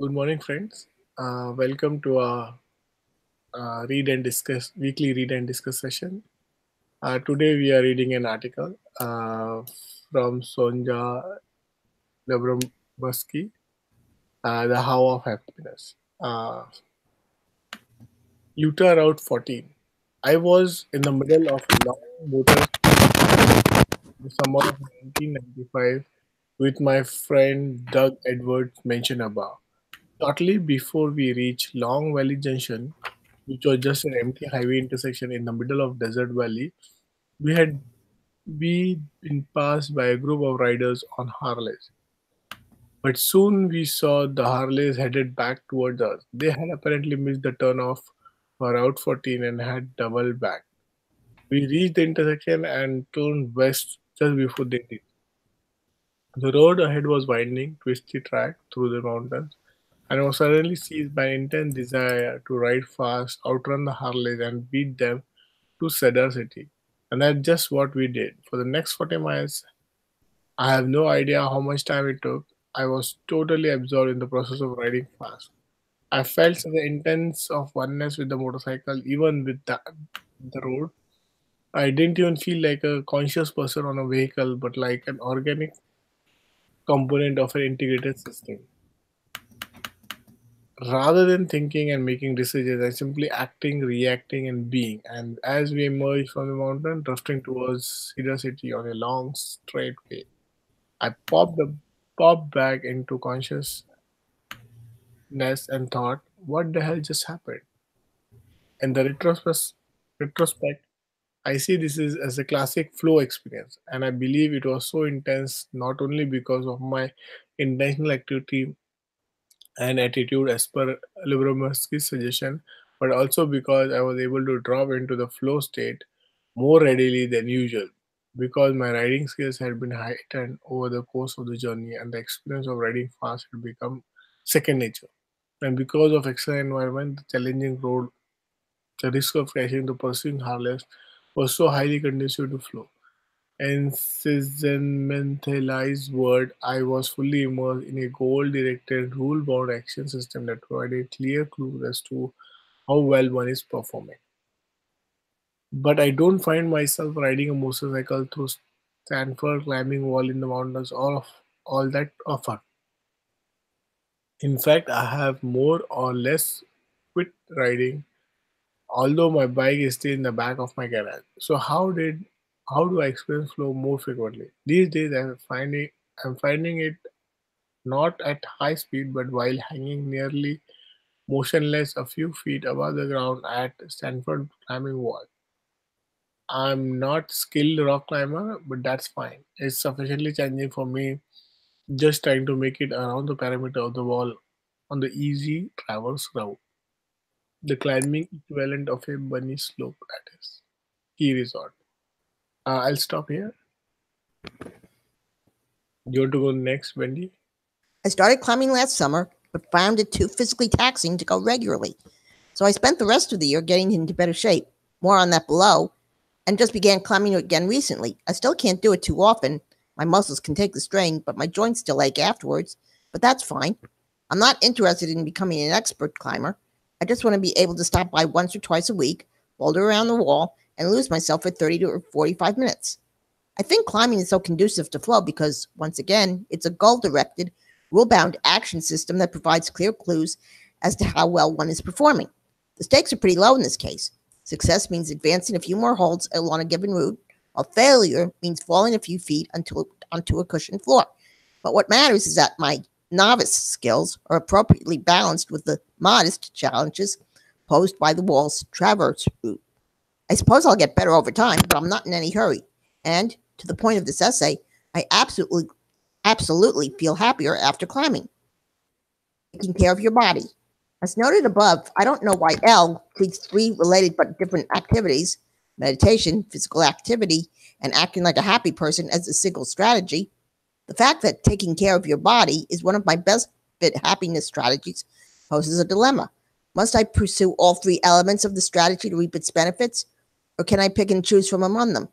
Good morning, friends. Welcome to our read and discuss weekly read and discuss session. Today we are reading an article from Sonja Dobrombowski, "The How of Happiness." Utah Route 14. I was in the middle of a long motorcycle in the summer of 1995 with my friend Doug Edwards mentioned above. Shortly before we reached Long Valley Junction, which was just an empty highway intersection in the middle of Desert Valley, we been passed by a group of riders on Harleys. But soon we saw the Harleys headed back towards us. They had apparently missed the turnoff for Route 14 and had doubled back. We reached the intersection and turned west just before they did. The road ahead was winding, twisty track through the mountains, and I was suddenly seized by an intense desire to ride fast, outrun the Harleys, and beat them to Cedar City. And that's just what we did. For the next 40 miles, I have no idea how much time it took. I was totally absorbed in the process of riding fast. I felt such an intense of oneness with the motorcycle, even with the road. I didn't even feel like a conscious person on a vehicle, but like an organic component of an integrated system. Rather than thinking and making decisions, I simply acting, reacting, and being. And as we emerged from the mountain, drifting towards Cedar City on a long straight way, I popped back into consciousness and thought, "What the hell just happened?" In the retrospect, I see this is as a classic flow experience, and I believe it was so intense not only because of my intentional activity and attitude as per Libramovsky's suggestion, but also because I was able to drop into the flow state more readily than usual. Because my riding skills had been heightened over the course of the journey and the experience of riding fast had become second nature. And because of excellent environment, the challenging road, the risk of crashing the pursuing harness was so highly conducive to flow. Environmentalized world, I was fully immersed in a goal-directed, rule-bound action system that provided clear clues as to how well one is performing. But I don't find myself riding a motorcycle through Stanford, climbing wall in the mountains, all that often. In fact, I have more or less quit riding, although my bike is still in the back of my garage. So how do I experience flow more frequently? These days I'm finding it not at high speed but while hanging nearly motionless a few feet above the ground at Stanford climbing wall. I'm not skilled rock climber, but that's fine. It's sufficiently challenging for me just trying to make it around the perimeter of the wall on the easy traverse route, the climbing equivalent of a bunny slope at a ski resort. I'll stop here. You want to go next, Wendy? I started climbing last summer, but found it too physically taxing to go regularly. So I spent the rest of the year getting into better shape. More on that below. And just began climbing again recently. I still can't do it too often. My muscles can take the strain, but my joints still ache afterwards. But that's fine. I'm not interested in becoming an expert climber. I just want to be able to stop by once or twice a week, boulder around the wall, and lose myself for 30 to 45 minutes. I think climbing is so conducive to flow because, once again, it's a goal directed, rule bound action system that provides clear clues as to how well one is performing. The stakes are pretty low in this case. Success means advancing a few more holds along a given route, while failure means falling a few feet onto a cushioned floor. But what matters is that my novice skills are appropriately balanced with the modest challenges posed by the wall's traverse route. I suppose I'll get better over time, but I'm not in any hurry. And to the point of this essay, I absolutely feel happier after climbing. Taking care of your body. As noted above, I don't know why L treats three related but different activities meditation, physical activity, and acting like a happy person as a single strategy. The fact that taking care of your body is one of my best fit happiness strategies poses a dilemma. Must I pursue all three elements of the strategy to reap its benefits, or can I pick and choose from among them?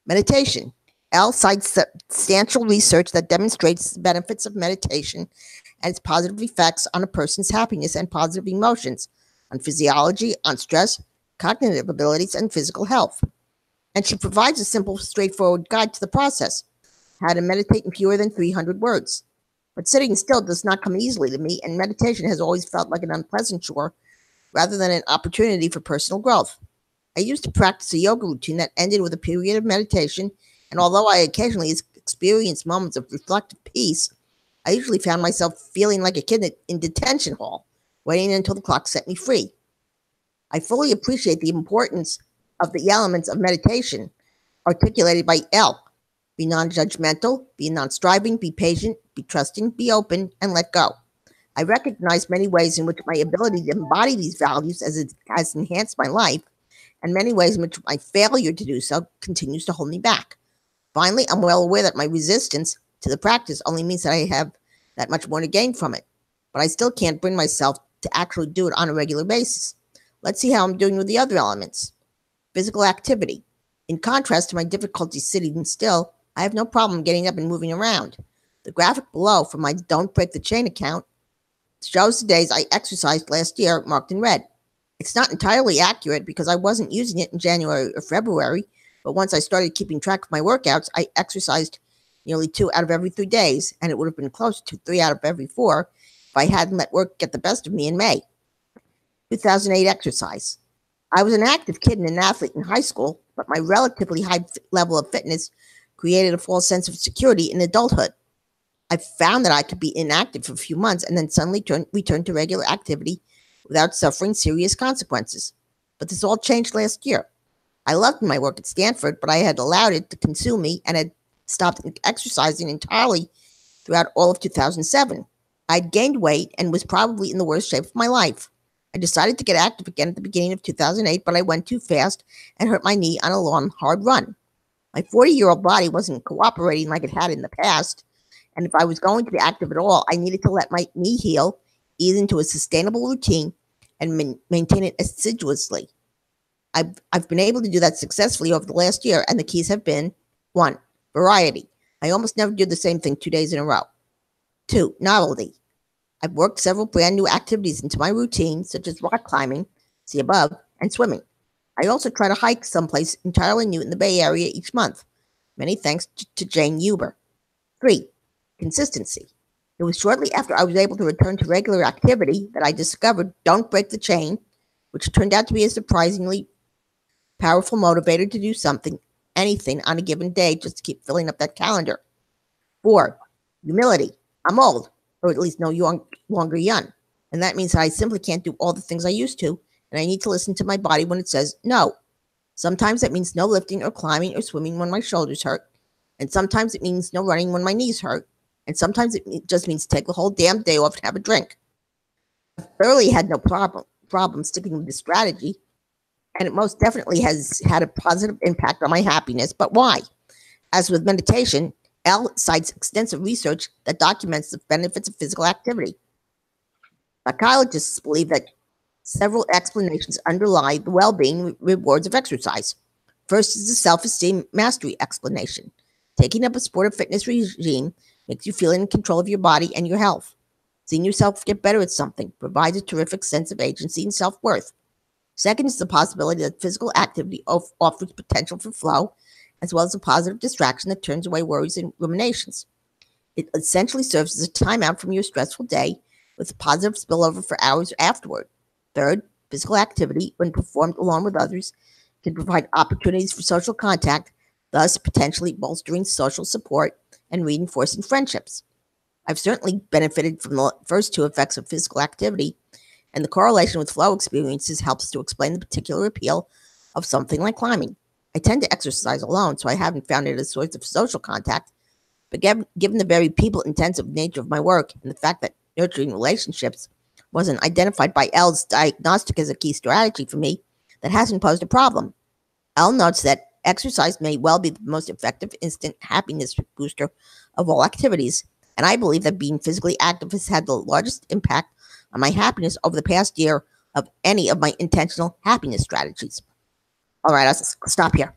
Meditation. L cites substantial research that demonstrates the benefits of meditation and its positive effects on a person's happiness and positive emotions, on physiology, on stress, cognitive abilities, and physical health. And she provides a simple, straightforward guide to the process: how to meditate in fewer than 300 words. But sitting still does not come easily to me, and meditation has always felt like an unpleasant chore rather than an opportunity for personal growth. I used to practice a yoga routine that ended with a period of meditation, and although I occasionally experienced moments of reflective peace, I usually found myself feeling like a kid in detention hall, waiting until the clock set me free. I fully appreciate the importance of the elements of meditation articulated by L. Be non judgmental, be non striving, be patient, be trusting, be open, and let go. I recognize many ways in which my ability to embody these values has enhanced my life, and many ways in which my failure to do so continues to hold me back. Finally, I'm well aware that my resistance to the practice only means that I have that much more to gain from it, but I still can't bring myself to actually do it on a regular basis. Let's see how I'm doing with the other elements. Physical activity. In contrast to my difficulty sitting still, I have no problem getting up and moving around. The graphic below from my Don't Break the Chain account shows the days I exercised last year marked in red. It's not entirely accurate because I wasn't using it in January or February, but once I started keeping track of my workouts, I exercised nearly 2 out of every 3 days, and it would have been close to 3 out of every 4 if I hadn't let work get the best of me in May. 2008 exercise. I was an active kid and an athlete in high school, but my relatively high level of fitness created a false sense of security in adulthood. I found that I could be inactive for a few months and then suddenly return to regular activity without suffering serious consequences. But this all changed last year. I loved my work at Stanford, but I had allowed it to consume me and had stopped exercising entirely throughout all of 2007. I'd gained weight and was probably in the worst shape of my life. I decided to get active again at the beginning of 2008, but I went too fast and hurt my knee on a long, hard run. My 40-year-old body wasn't cooperating like it had in the past, and if I was going to be active at all, I needed to let my knee heal, ease into a sustainable routine, and maintain it assiduously. I've been able to do that successfully over the last year, and the keys have been: 1. Variety. I almost never do the same thing 2 days in a row. 2. Novelty. I've worked several brand new activities into my routine, such as rock climbing, see above, and swimming. I also try to hike someplace entirely new in the Bay Area each month. Many thanks to Jane Huber. 3. Consistency. It was shortly after I was able to return to regular activity that I discovered Don't Break the Chain, which turned out to be a surprisingly powerful motivator to do something, anything on a given day just to keep filling up that calendar. 4. Humility. I'm old, or at least no longer young, and that means that I simply can't do all the things I used to, and I need to listen to my body when it says no. Sometimes that means no lifting or climbing or swimming when my shoulders hurt, and sometimes it means no running when my knees hurt, and sometimes it just means take the whole damn day off and have a drink. I've thoroughly had no problem sticking with this strategy, and it most definitely has had a positive impact on my happiness. But why? As with meditation, L cites extensive research that documents the benefits of physical activity. Psychologists believe that several explanations underlie the well-being rewards of exercise. First is the self-esteem mastery explanation. Taking up a sport or fitness regime makes you feel in control of your body and your health. Seeing yourself get better at something provides a terrific sense of agency and self-worth. Second is the possibility that physical activity offers potential for flow, as well as a positive distraction that turns away worries and ruminations. It essentially serves as a timeout from your stressful day with a positive spillover for hours afterward. Third, physical activity, when performed along with others, can provide opportunities for social contact, thus potentially bolstering social support and reinforcing friendships. I've certainly benefited from the first 2 effects of physical activity, and the correlation with flow experiences helps to explain the particular appeal of something like climbing. I tend to exercise alone, so I haven't found it a source of social contact, but given the very people-intensive nature of my work and the fact that nurturing relationships wasn't identified by L's diagnostic as a key strategy for me, that hasn't posed a problem. L notes that exercise may well be the most effective instant happiness booster of all activities, and I believe that being physically active has had the largest impact on my happiness over the past year of any of my intentional happiness strategies. All right, I'll stop here.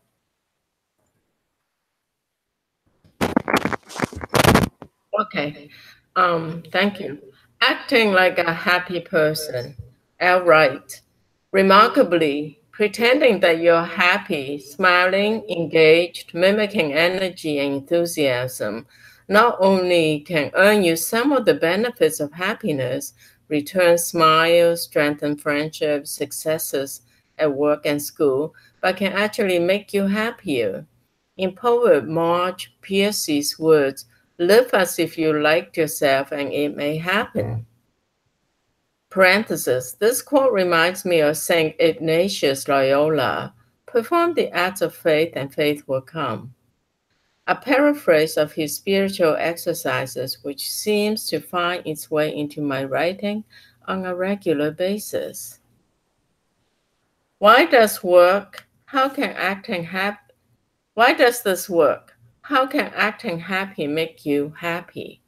Okay. Thank you. Acting like a happy person. Outright. Remarkably, pretending that you're happy, smiling, engaged, mimicking energy and enthusiasm, not only can earn you some of the benefits of happiness, return smiles, strengthen friendships, successes at work and school, but can actually make you happier. In poet Marge Piercy's words, live as if you liked yourself and it may happen. Parenthesis. This quote reminds me of St. Ignatius Loyola. Perform the acts of faith and faith will come. A paraphrase of his spiritual exercises, which seems to find its way into my writing on a regular basis. Why does work? How can acting happy? Why does this work? How can acting happy make you happy?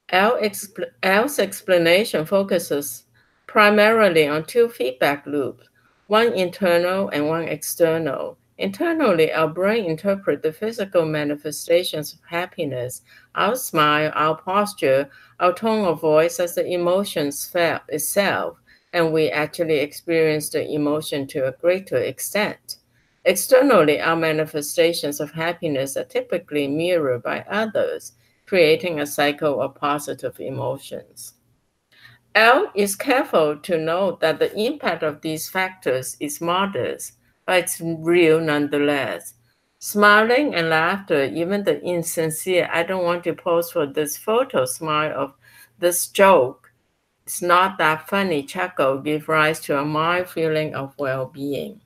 Al's explanation focuses primarily on two feedback loops, one internal and one external. Internally, our brain interprets the physical manifestations of happiness, our smile, our posture, our tone of voice as the emotions felt itself, and we actually experience the emotion to a greater extent. Externally, our manifestations of happiness are typically mirrored by others, creating a cycle of positive emotions. Al is careful to note that the impact of these factors is modest, but it's real nonetheless. Smiling and laughter, even the insincere, I don't want to pose for this photo smile of this joke, it's not that funny chuckle, give rise to a mild feeling of well-being.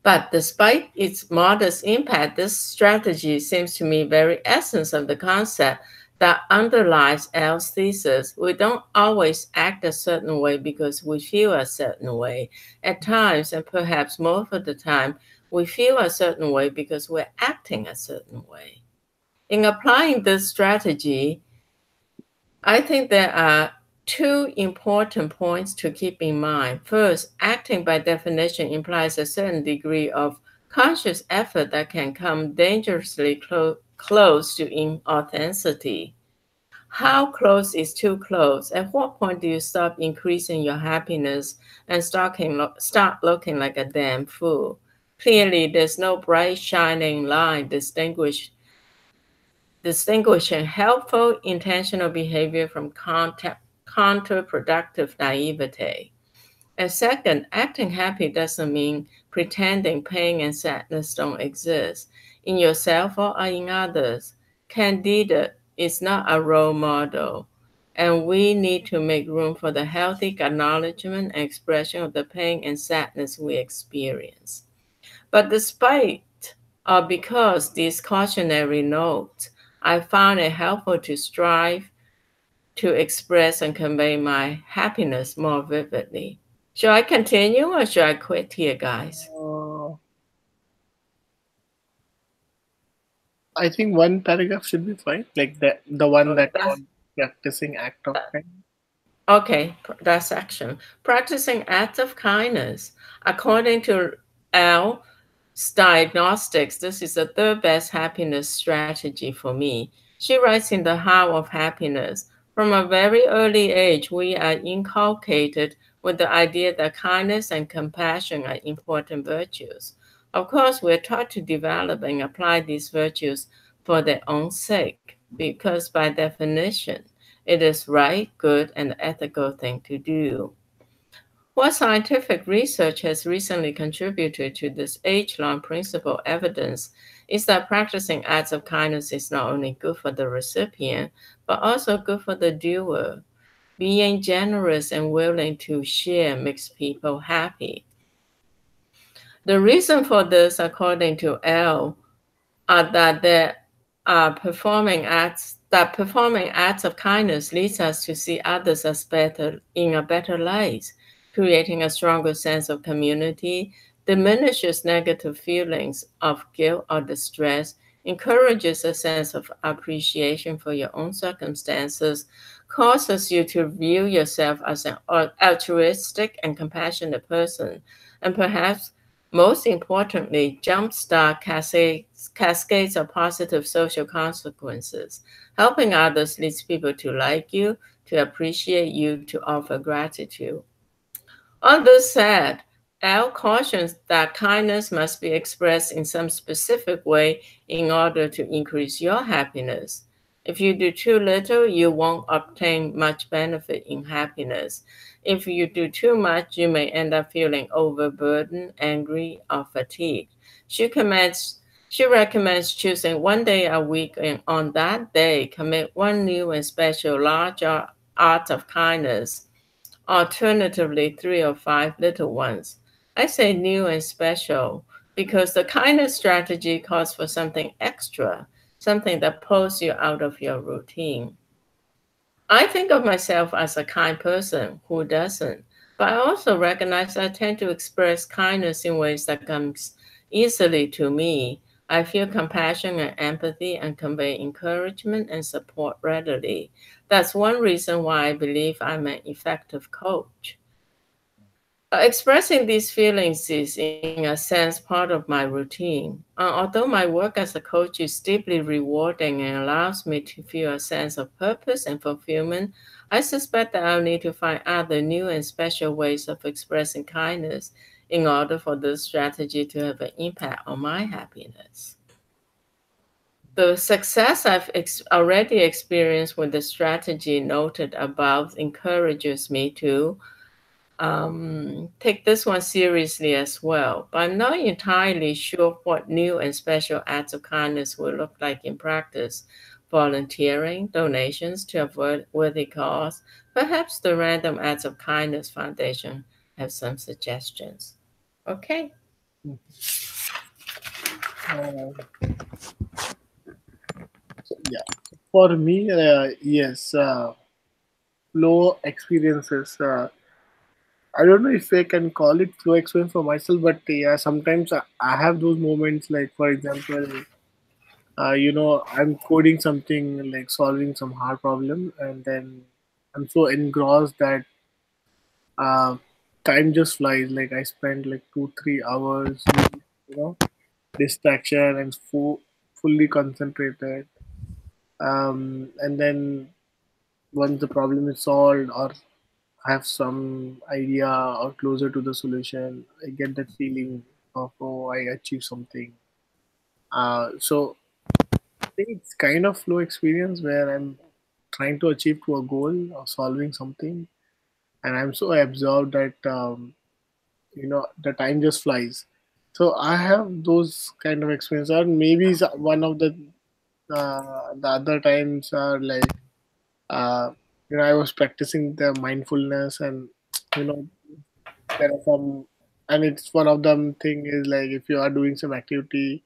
But despite its modest impact, this strategy seems to me very essence of the concept that underlies Al's thesis. We don't always act a certain way because we feel a certain way. At times, and perhaps most of the time, we feel a certain way because we're acting a certain way. In applying this strategy, I think there are two important points to keep in mind. First, acting by definition implies a certain degree of conscious effort that can come dangerously close to inauthenticity. How close is too close? At what point do you stop increasing your happiness and start looking like a damn fool? Clearly, there's no bright, shining line distinguishing helpful, intentional behavior from counterproductive naivete. And second, acting happy doesn't mean pretending pain and sadness don't exist in yourself or in others. Candida is not a role model, and we need to make room for the healthy acknowledgement and expression of the pain and sadness we experience. But despite or because these cautionary notes, I found it helpful to strive to express and convey my happiness more vividly. Should I continue or should I quit here, guys? I think one paragraph should be fine, like the one that on practicing act of kindness. Okay, that section. Practicing acts of kindness. According to Al's Diagnostics, this is the third best happiness strategy for me. She writes in The How of Happiness, from a very early age, we are inculcated with the idea that kindness and compassion are important virtues. Of course, we're taught to develop and apply these virtues for their own sake, because by definition, it is right, good, and ethical thing to do. What scientific research has recently contributed to this age-long principle evidence is that practicing acts of kindness is not only good for the recipient, but also good for the doer. Being generous and willing to share makes people happy. The reason for this, according to Al, are that there are performing acts of kindness leads us to see others as better in a better light, creating a stronger sense of community, diminishes negative feelings of guilt or distress, encourages a sense of appreciation for your own circumstances, causes you to view yourself as an altruistic and compassionate person, and perhaps most importantly, jumpstart cascades of positive social consequences. Helping others leads people to like you, to appreciate you, to offer gratitude. All this said, Al cautions that kindness must be expressed in some specific way in order to increase your happiness. If you do too little, you won't obtain much benefit in happiness. If you do too much, you may end up feeling overburdened, angry, or fatigued. She comments she recommends choosing one day a week and on that day commit one new and special large act of kindness, alternatively 3 or 5 little ones. I say new and special because the kindness strategy calls for something extra, something that pulls you out of your routine. I think of myself as a kind person, who doesn't? But I also recognize I tend to express kindness in ways that comes easily to me. I feel compassion and empathy and convey encouragement and support readily. That's one reason why I believe I'm an effective coach. Expressing these feelings is, in a sense, part of my routine. Although my work as a coach is deeply rewarding and allows me to feel a sense of purpose and fulfillment, I suspect that I'll need to find other new and special ways of expressing kindness in order for this strategy to have an impact on my happiness. The success I've already experienced with the strategy noted above encourages me to take this one seriously as well. But I'm not entirely sure what new and special acts of kindness will look like in practice. Volunteering, donations to a worthy cause, perhaps the Random Acts of Kindness Foundation have some suggestions. Okay. Yeah, for me, yes, flow experiences. I don't know if I can call it flow experience for myself, but yeah, sometimes I have those moments. Like for example, I'm coding something, like solving some hard problem, and then I'm so engrossed that uh, time just flies. Like I spend like 2 3 hours with distraction and fully concentrated. And then once the problem is solved or have some idea or closer to the solution, I get that feeling of, oh, I achieved something. So I think it's kind of flow experience where I'm trying to achieve to a goal or solving something, and I'm so absorbed that the time just flies. So I have those kind of experience, or maybe one of the other times are like uh, I was practicing the mindfulness, and you know there are some, and it's one of them thing is like if you are doing some activity,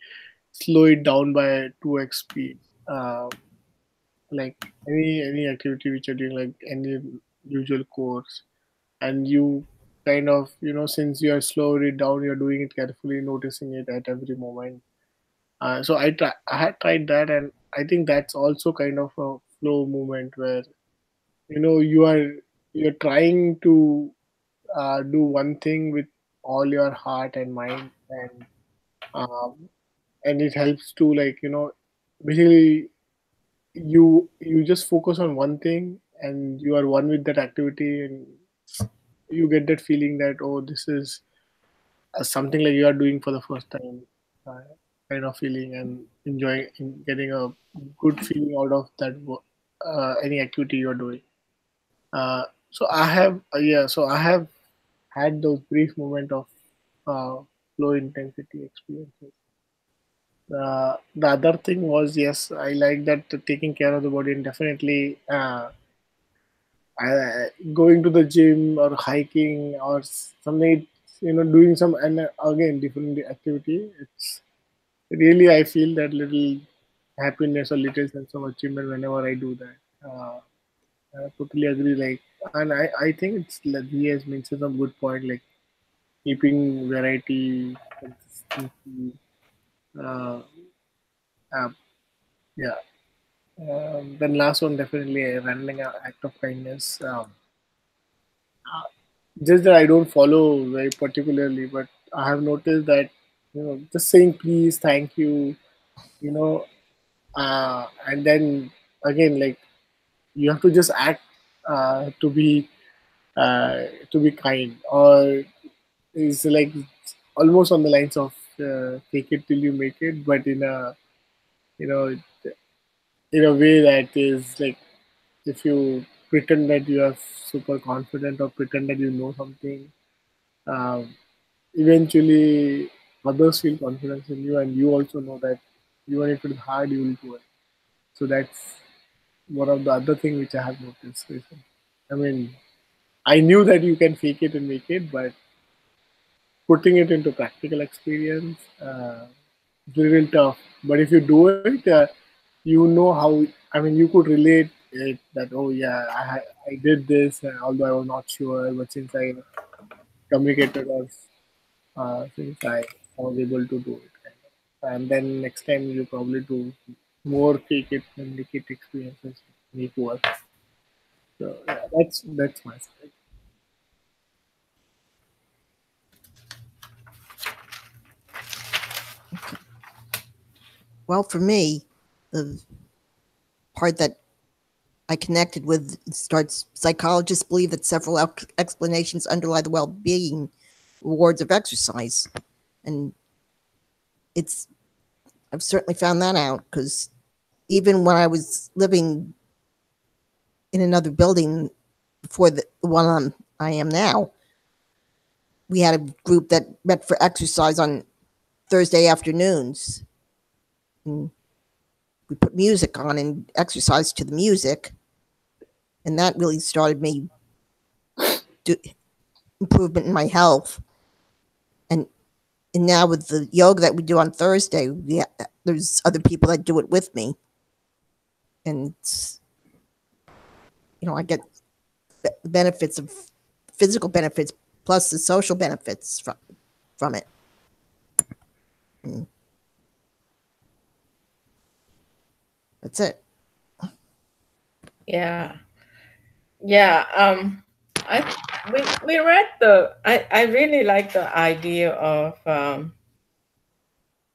slow it down by 2x speed. Like any activity which you're doing, like any usual course, and you kind of since you are slowed it down, you're doing it carefully, noticing it at every moment. So I had tried that, and I think that's also kind of a flow movement where you're trying to do one thing with all your heart and mind, um, and it helps to like basically you just focus on one thing and you are one with that activity, and you get that feeling that, oh, this is something like you are doing for the first time, uh, kind of feeling, and enjoying getting a good feeling out of that any activity you're doing. So I have so I have had those brief moment of low intensity experiences. The other thing was, yes, I like that taking care of the body, and definitely going to the gym or hiking or something, doing some, and again different activity. It's really, I feel that little happiness or little sense of achievement whenever I do that. I totally agree. Like, and I think it's like he has mentioned some good point, like keeping variety, consistency. Uh, uh, yeah. Then last one, definitely running an act of kindness. Just that I don't follow very particularly, but I have noticed that just saying please, thank you, you know, and then again, like you have to just act uh, to be to be kind, or it's like almost on the lines of fake it till you make it, but in a, you know, in a way that is like, if you pretend that you are super confident or pretend that you know something, um, eventually others feel confidence in you, and you also know that even if it is hard, you will do it. So that's one of the other thing which I have noticed recently. I mean, I knew that you can fake it and make it, but putting it into practical experience, it's a little tough. But if you do it, you know how. I mean, you could relate it that, oh yeah, I did this, although I was not sure, but since I communicated or since I was able to do it, kind of. And then next time you probably do more fake it and make it experiences make work. So yeah, that's my side. Well, for me, the part that I connected with starts psychologists believe that several explanations underlie the well being rewards of exercise. And it's, I've certainly found that out because even when I was living in another building before the one I am now, we had a group that met for exercise on Thursday afternoons. And we put music on and exercise to the music. And that really started me do improvement in my health. And now with the yoga that we do on Thursday, there's other people that do it with me. And I get the benefits of physical benefits plus the social benefits from it. That's it. Yeah. We read I really like the idea of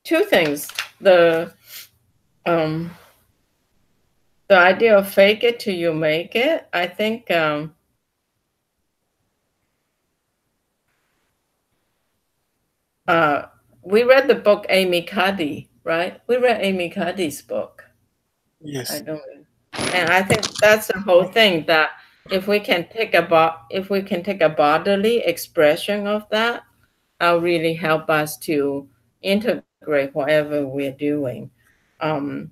two things. The idea of fake it till you make it. I think we read the book Amy Cuddy, right? We read Amy Cuddy's book. Yes. And I think that's the whole thing, that if we can take a bodily expression of that, will really help us to integrate whatever we're doing. And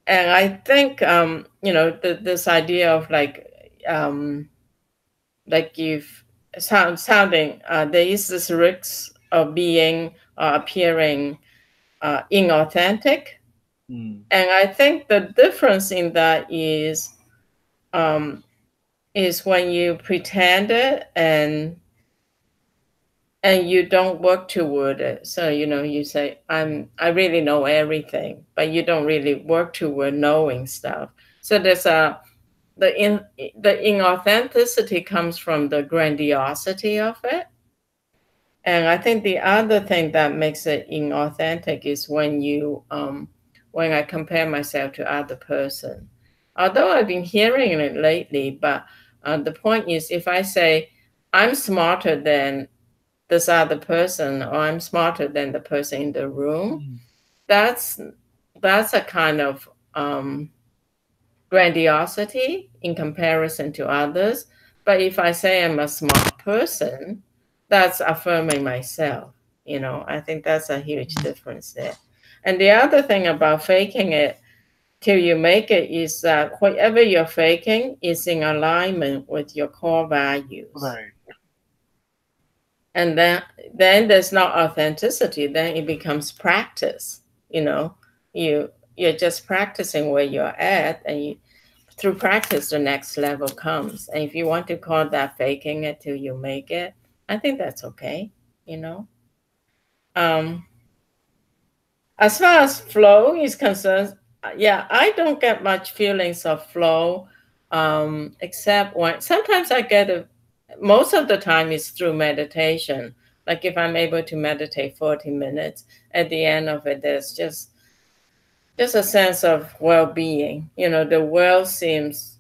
I think this idea of if sounding there is this risk of being appearing inauthentic. And I think the difference in that is when you pretend it and you don't work toward it. So you say I really know everything, but you don't really work toward knowing stuff. So there's the inauthenticity comes from the grandiosity of it. And I think the other thing that makes it inauthentic is when I compare myself to other person. Although I've been hearing it lately, but the point is, if I say I'm smarter than this other person, or I'm smarter than the person in the room, that's a kind of grandiosity in comparison to others. But if I say I'm a smart person, that's affirming myself. I think that's a huge difference there. And the other thing about faking it till you make it is that whatever you're faking is in alignment with your core values. Right. And then there's not authenticity. Then it becomes practice. You're just practicing where you're at, and through practice, the next level comes. And if you want to call that faking it till you make it, I think that's okay. As far as flow is concerned, I don't get much feelings of flow, except when sometimes I get most of the time it's through meditation. Like if I'm able to meditate 40 minutes, at the end of it, there's just just a sense of well-being. You know, the world seems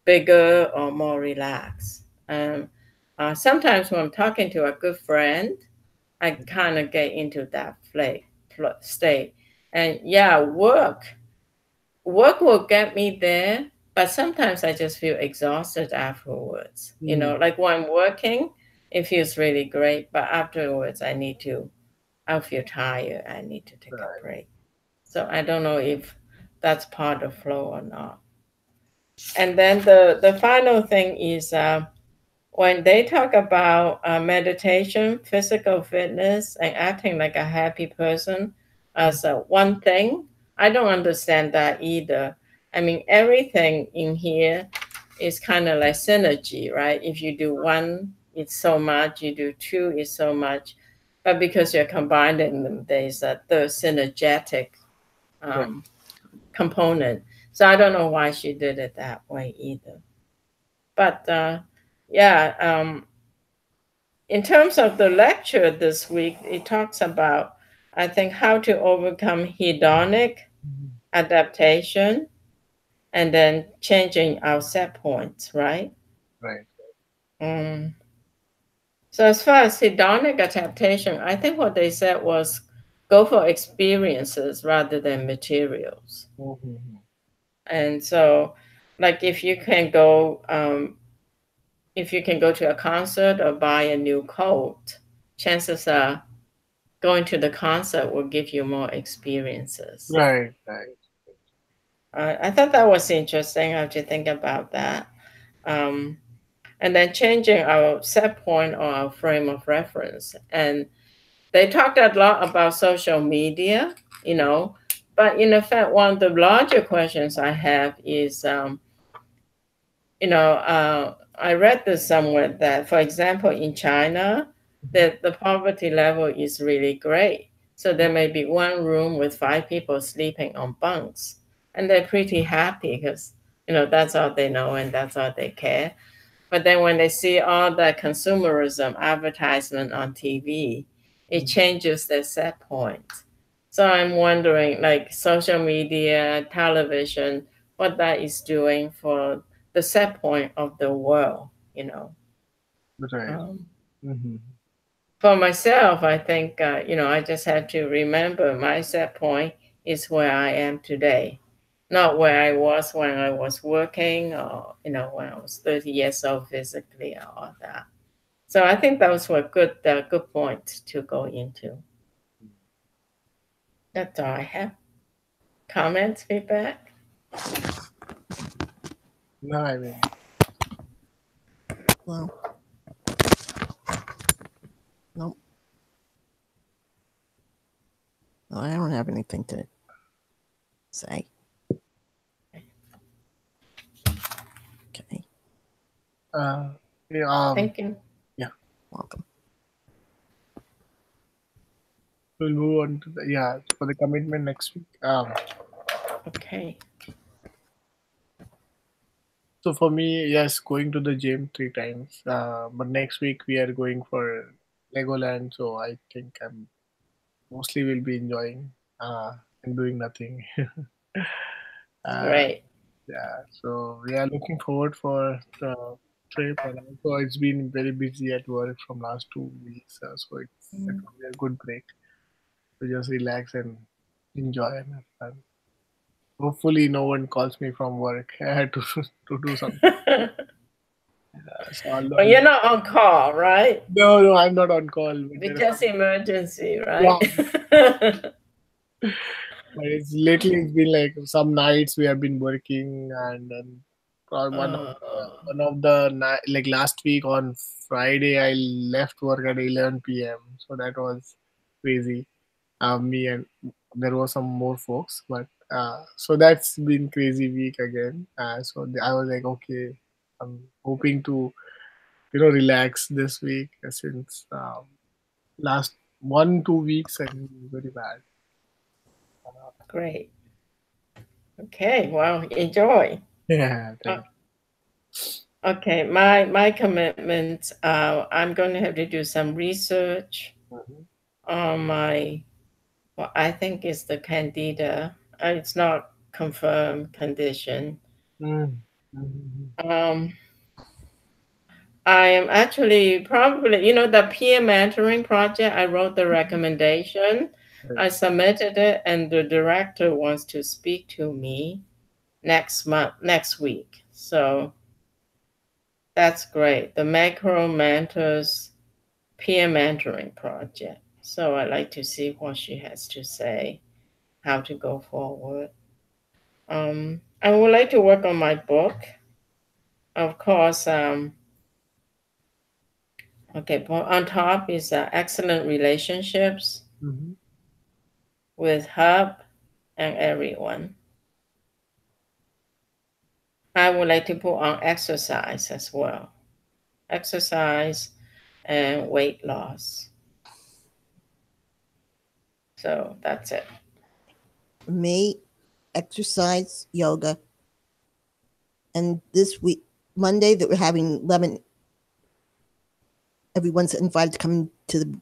bigger or more relaxed. Sometimes when I'm talking to a good friend, I kind of get into that state. And yeah, work will get me there, but sometimes I just feel exhausted afterwards. You know, like when I'm working, it feels really great, but afterwards I'll feel tired. I need to take a break. So I don't know if that's part of flow or not. And then the final thing is when they talk about meditation, physical fitness, and acting like a happy person as one thing, I don't understand that either. I mean, everything in here is kind of like synergy, right? If you do one, it's so much. You do two, it's so much. But because you're combining them, there's the synergetic component. So I don't know why she did it that way either. But yeah, in terms of the lecture this week, it talks about, I think, how to overcome hedonic adaptation and then changing our set points, right? Right. So as far as hedonic adaptation, I think what they said was go for experiences rather than materials. And so, like if you can go to a concert or buy a new coat, chances are going to the concert will give you more experiences. Right. I thought that was interesting how to think about that. And then changing our set point or our frame of reference. And they talked a lot about social media, you know, but in effect, one of the larger questions I have is, I read this somewhere that, for example, in China, that the poverty level is really great. So there may be one room with 5 people sleeping on bunks, and they're pretty happy because, that's all they know and that's all they care. But then when they see all that consumerism advertisement on TV, it changes their set point. So I'm wondering, like social media, television, what that is doing for the set point of the world, Right. For myself, I think, I just have to remember my set point is where I am today, not where I was when I was working or, when I was 30 years old physically or all that. So I think those were good points to go into. That's all I have. Comments, feedback? No, I mean. Well, nope. No, I don't have anything to say. Okay. Thank you. Yeah. Welcome. We'll move on to for the commitment next week. Okay. So for me, yes, going to the gym 3 times. But next week we are going for Legoland, so I think I'm mostly will be enjoying and doing nothing. Great. Yeah, so we are looking forward for the trip, and also it's been very busy at work from last 2 weeks, so it will be a good break to just relax and enjoy and have fun. Hopefully, no one calls me from work to do something. So Well, you're not on call, right? No, I'm not on call. It's just emergency, right? Yeah. But it's been like some nights we have been working, and then one of the like last week on Friday I left work at 11 p.m. So that was crazy. Me and there were some more folks, but so that's been crazy week again. So I was like, okay, I'm hoping to relax this week since last 1-2 weeks have been very bad. Great. Okay, well, enjoy. Yeah, thank Okay, my commitment, I'm going to have to do some research on my, what I think is the Candida it's not confirmed condition. I am actually probably, the peer mentoring project, I wrote the recommendation. I submitted it, and the director wants to speak to me next week. So that's great. The Macro Mentors peer mentoring project. So I'd like to see what she has to say, how to go forward. I would like to work on my book. Of course, okay, on top is excellent relationships with Hub and everyone. I would like to put on exercise as well. Exercise and weight loss. So that's it. For me, exercise, yoga. And this week, Monday, that we're having everyone's invited to come to the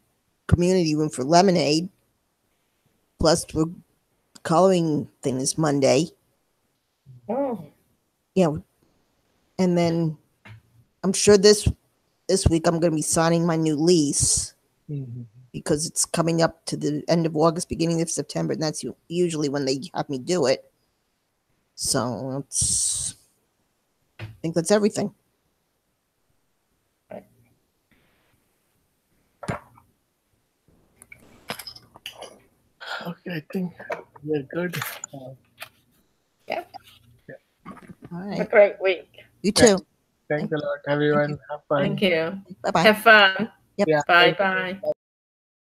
community room for lemonade. Plus, we're coloring things Monday. Oh. Yeah. And then I'm sure this week I'm going to be signing my new lease because it's coming up to the end of August, beginning of September, and that's usually when they have me do it. So I think that's everything. Okay, I think we're good. Yeah. All right. Have a great week. You too. Thanks a lot, everyone. Have fun. Thank you. Bye-bye. Have fun. Yep. Yeah. Bye-bye.